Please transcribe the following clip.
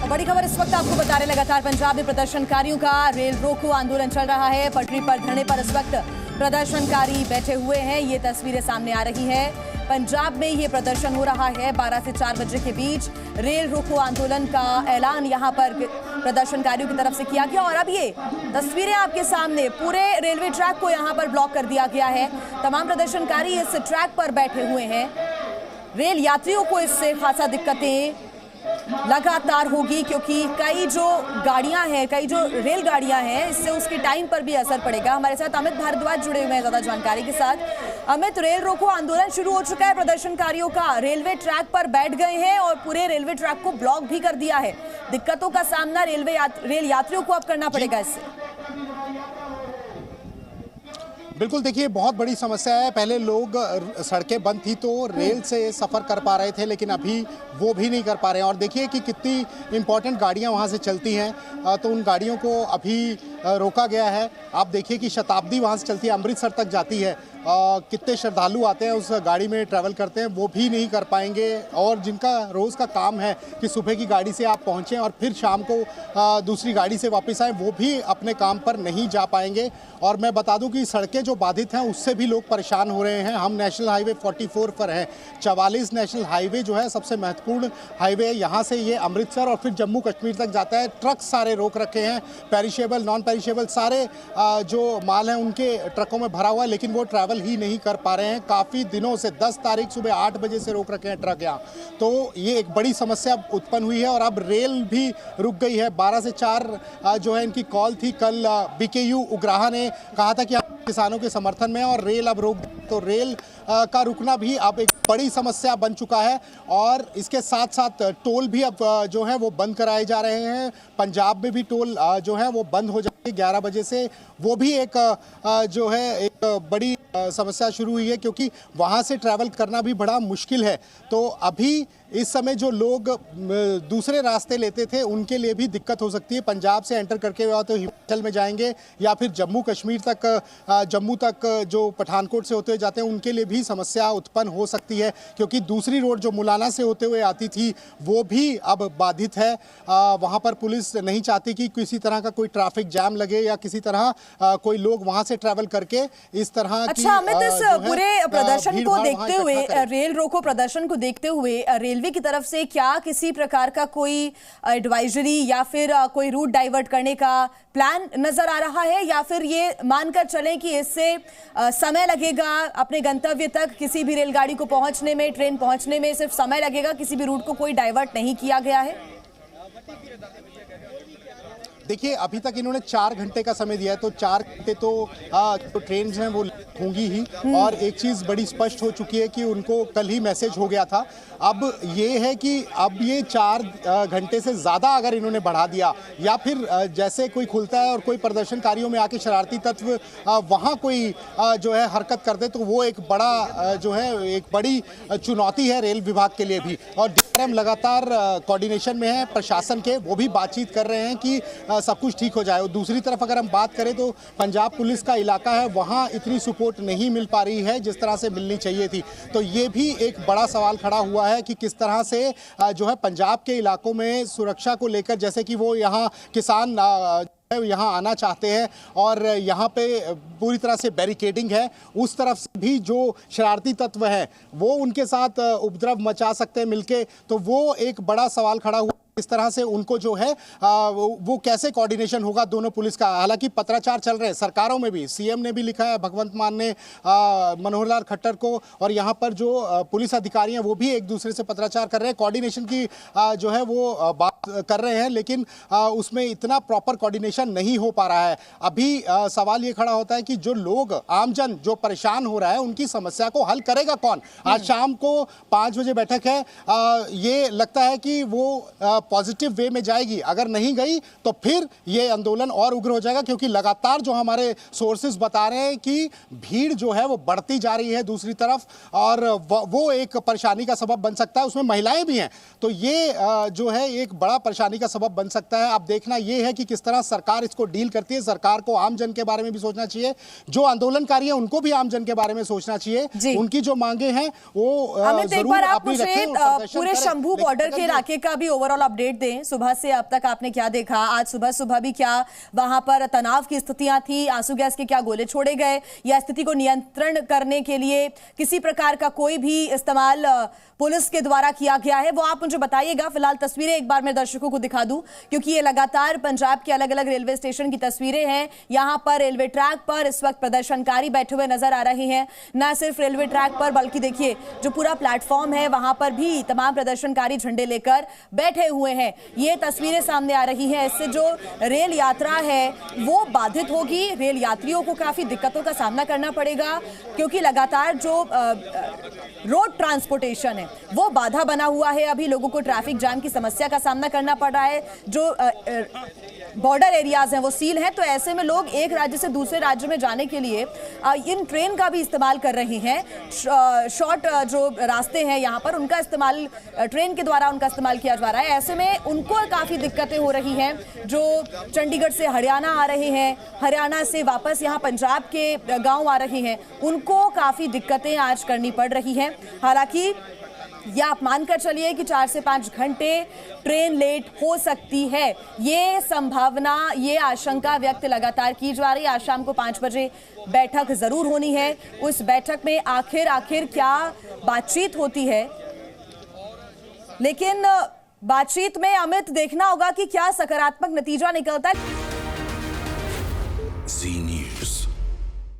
बड़ी खबर इस वक्त आपको बता रहे, लगातार पंजाब में प्रदर्शनकारियों का रेल रोको आंदोलन चल रहा है। पटरी पर धरने पर इस वक्त प्रदर्शनकारी बैठे हुए हैं। ये तस्वीरें सामने आ रही है। पंजाब में ये प्रदर्शन हो रहा है 12 से 4 बजे के बीच। रेल रोको आंदोलन का ऐलान यहां पर प्रदर्शनकारियों की तरफ से किया गया और अब ये तस्वीरें आपके सामने, पूरे रेलवे ट्रैक को यहां पर ब्लॉक कर दिया गया है। तमाम प्रदर्शनकारी इस ट्रैक पर बैठे हुए हैं। रेल यात्रियों को इससे खासा दिक्कतें लगातार होगी, क्योंकि कई जो गाड़ियां हैं, कई जो रेलगाड़ियां हैं, इससे उसके टाइम पर भी असर पड़ेगा। हमारे साथ अमित भारद्वाज जुड़े हुए हैं ज्यादा जानकारी के साथ। अमित, रेल रोको आंदोलन शुरू हो चुका है प्रदर्शनकारियों का, रेलवे ट्रैक पर बैठ गए हैं और पूरे रेलवे ट्रैक को ब्लॉक भी कर दिया है। दिक्कतों का सामना रेल यात्रियों को अब करना पड़ेगा इससे। बिल्कुल, देखिए बहुत बड़ी समस्या है। पहले लोग सड़कें बंद थी तो रेल से सफ़र कर पा रहे थे, लेकिन अभी वो भी नहीं कर पा रहे हैं। और देखिए कि कितनी इंपॉर्टेंट गाड़ियां वहां से चलती हैं, तो उन गाड़ियों को अभी रोका गया है। आप देखिए कि शताब्दी वहां से चलती है, अमृतसर तक जाती है। कितने श्रद्धालु आते हैं उस गाड़ी में ट्रैवल करते हैं, वो भी नहीं कर पाएंगे। और जिनका रोज़ का काम है कि सुबह की गाड़ी से आप पहुँचें और फिर शाम को दूसरी गाड़ी से वापस आएँ, वो भी अपने काम पर नहीं जा पाएंगे। और मैं बता दूं कि सड़कें जो बाधित हैं उससे भी लोग परेशान हो रहे हैं। हम नेशनल हाईवे 44 पर हैं। 44 नेशनल हाईवे जो है सबसे महत्वपूर्ण हाईवे है। यहाँ से ये अमृतसर और फिर जम्मू कश्मीर तक जाता है। ट्रक सारे रोक रखे हैं, पेरिशेबल नॉन पेरिशेबल सारे जो माल हैं उनके ट्रकों में भरा हुआ है, लेकिन वो ट्रैवल ही नहीं कर पा रहे हैं। काफ़ी दिनों से 10 तारीख सुबह 8 बजे से रोक रखे हैं ट्रक यहाँ। तो ये एक बड़ी समस्या उत्पन्न हुई है और अब रेल भी रुक गई है। 12 से 4 जो है इनकी कॉल थी। कल बीकेयू उग्राहा ने कहा था कि हम किसानों के समर्थन में, और रेल अब रोक, तो रेल का रुकना भी अब एक बड़ी समस्या बन चुका है। और इसके साथ साथ टोल भी अब जो है वो बंद कराए जा रहे हैं। पंजाब में भी टोल जो है वो बंद हो जाएंगे 11 बजे से। वो भी एक जो है एक बड़ी समस्या शुरू हुई है, क्योंकि वहाँ से ट्रैवल करना भी बड़ा मुश्किल है। तो अभी इस समय जो लोग दूसरे रास्ते लेते थे उनके लिए भी दिक्कत हो सकती है। पंजाब से एंटर करके या तो हिमाचल में जाएंगे या फिर जम्मू कश्मीर तक, जम्मू तक जो पठानकोट से होते हुए जाते हैं उनके लिए भी समस्या उत्पन्न हो सकती है, क्योंकि दूसरी रोड जो मुलाना से होते हुए आती थी वो भी अब बाधित है। वहाँ पर पुलिस नहीं चाहती कि किसी तरह का कोई ट्रैफिक जाम लगे या किसी तरह कोई लोग वहाँ से ट्रैवल करके इस तरह अच्छा अमित, इस पूरे प्रदर्शन को देखते हुए, रेल रोको प्रदर्शन को देखते हुए रेलवे की तरफ से क्या किसी प्रकार का कोई एडवाइजरी या फिर कोई रूट डाइवर्ट करने का प्लान नजर आ रहा है, या फिर ये मानकर चलें कि इससे समय लगेगा अपने गंतव्य तक, किसी भी रेलगाड़ी को पहुंचने में, ट्रेन पहुंचने में सिर्फ समय लगेगा, किसी भी रूट को कोई डाइवर्ट नहीं किया गया है? देखिए अभी तक इन्होंने 4 घंटे का समय दिया है, तो 4 घंटे तो ट्रेन हैं वो होंगी ही। और एक चीज़ बड़ी स्पष्ट हो चुकी है कि उनको कल ही मैसेज हो गया था। अब ये है कि अब ये 4 घंटे से ज़्यादा अगर इन्होंने बढ़ा दिया, या फिर जैसे कोई खुलता है और कोई प्रदर्शनकारियों में आके शरारती तत्व वहाँ कोई जो है हरकत कर दे, तो वो एक बड़ा जो है एक बड़ी चुनौती है रेल विभाग के लिए भी। और डीआरएम लगातार कोऑर्डिनेशन में है प्रशासन के, वो भी बातचीत कर रहे हैं कि सब कुछ ठीक हो जाए। और दूसरी तरफ अगर हम बात करें तो पंजाब पुलिस का इलाका है, वहाँ इतनी सपोर्ट नहीं मिल पा रही है जिस तरह से मिलनी चाहिए थी। तो ये भी एक बड़ा सवाल खड़ा हुआ है कि किस तरह से जो है पंजाब के इलाकों में सुरक्षा को लेकर, जैसे कि वो यहाँ किसान यहाँ आना चाहते हैं और यहाँ पे पूरी तरह से बैरिकेडिंग है, उस तरफ से भी जो शरारती तत्व हैं वो उनके साथ उपद्रव मचा सकते हैं मिलके। तो वो एक बड़ा सवाल खड़ा हुआ इस तरह से उनको जो है वो कैसे कोऑर्डिनेशन होगा दोनों पुलिस का। हालांकि पत्राचार चल रहे हैं सरकारों में भी, सीएम ने भी लिखा है, भगवंत मान ने मनोहर लाल खट्टर को, और यहाँ पर जो पुलिस अधिकारी हैं वो भी एक दूसरे से पत्राचार कर रहे हैं, कोऑर्डिनेशन की जो है वो बात कर रहे हैं, लेकिन उसमें इतना प्रॉपर कोऑर्डिनेशन नहीं हो पा रहा है। अभी सवाल ये खड़ा होता है कि जो लोग आमजन जो परेशान हो रहा है उनकी समस्या को हल करेगा कौन। आज शाम को 5 बजे बैठक है, ये लगता है कि वो पॉजिटिव वे में जाएगी। अगर नहीं गई तो फिर ये आंदोलन और उग्र हो जाएगा, क्योंकि लगातार जो हमारे सोर्सेज बता रहे हैं कि भीड़ जो है वो बढ़ती जा रही है दूसरी तरफ, और वो एक परेशानी का सबब बन सकता है। उसमें महिलाएं भी हैं, तो ये जो है एक बड़ा परेशानी का सबब बन सकता है। अब देखना ये है कि किस तरह सरकार इसको डील करती है। सरकार को आम जन के बारे में भी सोचना चाहिए, जो आंदोलनकारी है उनको भी आम जन के बारे में सोचना चाहिए। उनकी जो मांगे हैं वो जरूर अपनी रखें। पूरे शंभू बॉर्डर के इलाके का भी ओवरऑल अपडेट दें, सुबह से अब तक आपने क्या देखा? आज सुबह सुबह भी क्या वहां पर तनाव की स्थितियां थी? आंसू गैस के क्या गोले छोड़े गए या स्थिति को नियंत्रण करने के लिए किसी प्रकार का कोई भी इस्तेमाल पुलिस के द्वारा किया गया है, वो आप मुझे बताइएगा। फिलहाल तस्वीरें एक बार मैं दर्शकों को दिखा दूं, क्योंकि ये लगातार पंजाब के अलग अलग रेलवे स्टेशन की तस्वीरें हैं। यहां पर रेलवे ट्रैक पर इस वक्त प्रदर्शनकारी बैठे हुए नजर आ रहे हैं। न सिर्फ रेलवे ट्रैक पर, बल्कि देखिए जो पूरा प्लेटफॉर्म है वहां पर भी तमाम प्रदर्शनकारी झंडे लेकर बैठे हुए हैं। ये तस्वीरें सामने आ रही हैं। इससे जो रेल यात्रा है वो बाधित होगी, रेल यात्रियों को काफी दिक्कतों का सामना करना पड़ेगा, क्योंकि लगातार जो रोड ट्रांसपोर्टेशन है वो बाधा बना हुआ है। अभी लोगों को ट्रैफिक जाम की समस्या का सामना करना पड़ रहा है। जो बॉर्डर एरियाज हैं वो सील हैं, तो ऐसे में लोग एक राज्य से दूसरे राज्य में जाने के लिए इन ट्रेन का भी इस्तेमाल कर रहे हैं। शॉर्ट जो रास्ते हैं यहाँ पर उनका इस्तेमाल, ट्रेन के द्वारा उनका इस्तेमाल किया जा रहा है। ऐसे में उनको काफ़ी दिक्कतें हो रही हैं। जो चंडीगढ़ से हरियाणा आ रहे हैं, हरियाणा से वापस यहाँ पंजाब के गाँव आ रहे हैं, उनको काफ़ी दिक्कतें आज करनी पड़ रही हैं। हालांकि या आप मानकर चलिए कि 4 से 5 घंटे ट्रेन लेट हो सकती है। ये संभावना, ये आशंका व्यक्त लगातार की जा रही है। आज शाम को 5 बजे बैठक जरूर होनी है। उस बैठक में आखिर क्या बातचीत होती है, लेकिन बातचीत में अमित देखना होगा कि क्या सकारात्मक नतीजा निकलता है।